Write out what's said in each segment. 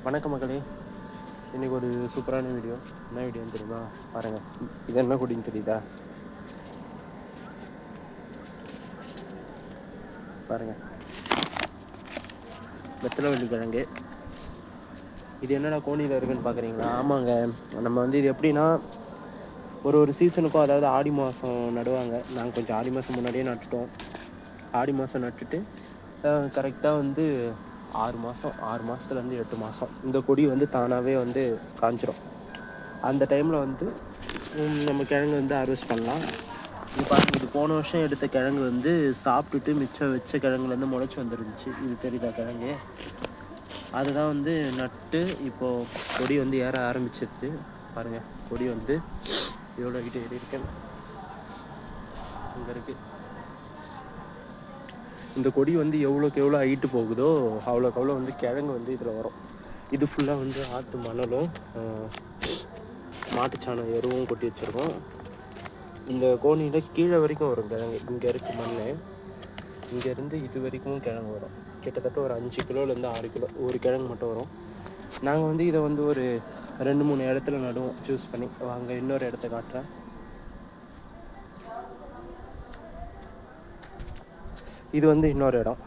வணக்கம் மக்களே. இன்றைக்கி ஒரு சூப்பரான வீடியோ. என்ன வீடியோன்னு தெரியுமா? பாருங்கள். இது என்ன கொடின்னு தெரியுதா? பாருங்கள், வெத்தலைவள்ளி கிழங்கு. இது என்னடா கோணியில் இருக்குன்னு பார்க்குறீங்களா? ஆமாங்க, நம்ம வந்து இது எப்படின்னா ஒரு சீசனுக்கும், அதாவது ஆடி மாதம் நடுவாங்க. நாங்கள் கொஞ்சம் ஆடி மாதம் முன்னாடியே நட்டுட்டோம். ஆடி மாதம் நட்டுட்டு கரெக்டாக வந்து 6 மாதத்துலேருந்து 8 மாதம் இந்த கொடி வந்து தானாகவே வந்து காஞ்சிரும். அந்த டைமில் வந்து நம்ம கிழங்கு வந்து ஹார்வெஸ்ட் பண்ணலாம். இது பாருங்கள், இது போன வருஷம் எடுத்த கிழங்கு வந்து சாப்பிட்டுட்டு மிச்சம் வச்ச கிழங்குலேருந்து முளைச்சி வந்துருந்துச்சு. இது தெரியுதா கிழங்கு? அதுதான் வந்து நட்டு இப்போது கொடி வந்து ஏற ஆரம்பிச்சிருச்சு. பாருங்கள், கொடி வந்து எவ்வளோ கிட்ட ஏறி இருக்கேன். இங்கே இருக்குது. இந்த கொடி வந்து எவ்வளோக்கு எவ்வளோ ஹைட்டு போகுதோ அவ்வளோக்கு அவ்வளோ வந்து கிழங்கு வந்து இதில் வரும். இது ஃபுல்லாக வந்து ஆற்று மணலும் மாட்டுச்சாணம் எருவும் கொட்டி வச்சுருக்கோம். இந்த கோணியில் கீழே வரைக்கும் வரும் கிழங்கு. இங்கே இருக்குது மண், இங்கேருந்து இது வரைக்கும் கிழங்கு வரும். கிட்டத்தட்ட ஒரு 5 கிலோலேருந்து 6 கிலோ ஒரு கிழங்கு மட்டும் வரும். நாங்கள் வந்து இதை வந்து ஒரு 2-3 இடத்துல நடுவோம் சூஸ் பண்ணி. வாங்க இன்னொரு இடத்த காட்டுறேன். இது வந்து இன்னொரு இடம்.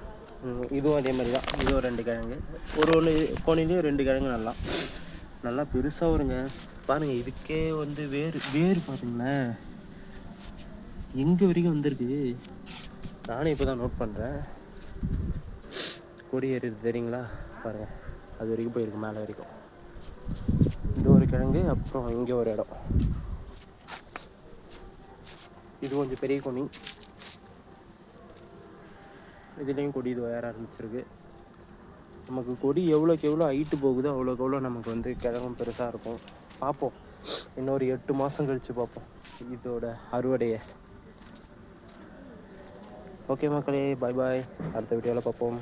இதுவும் அதே மாதிரி தான். இதுவும் 2 கிழங்கு. ஒன்று கோணிலையும் 2 கிழங்கு நல்லா பெருசாக வருங்க. பாருங்கள், இதுக்கே வந்து வேர் பாருங்களேன் எங்கே வரைக்கும் வந்திருக்கு. நானே இப்போ தான் நோட் பண்ணுறேன். கொடி ஏறிது தெரியுங்களா? பாருங்கள், அது வரைக்கும் போயிருக்கு, மேலே வரைக்கும். இது ஒரு கிழங்கு. அப்புறம் இங்கே ஒரு இடம். இது கொஞ்சம் பெரிய கோணி. இதுலேயும் கொடி இது ஏற ஆரம்பிச்சிருக்கு. நமக்கு கொடி எவ்வளோக்கு எவ்வளோ ஹைட்டு போகுதோ அவ்வளோக்கு எவ்வளோ நமக்கு வந்து கிழங்கும் பெருசாக இருக்கும். பார்ப்போம், இன்னொரு 8 மாதம் கழித்து பார்ப்போம் இதோட அறுவடையை. ஓகே மக்களே, பாய் பாய். அடுத்த வீடியோவில் பார்ப்போம்.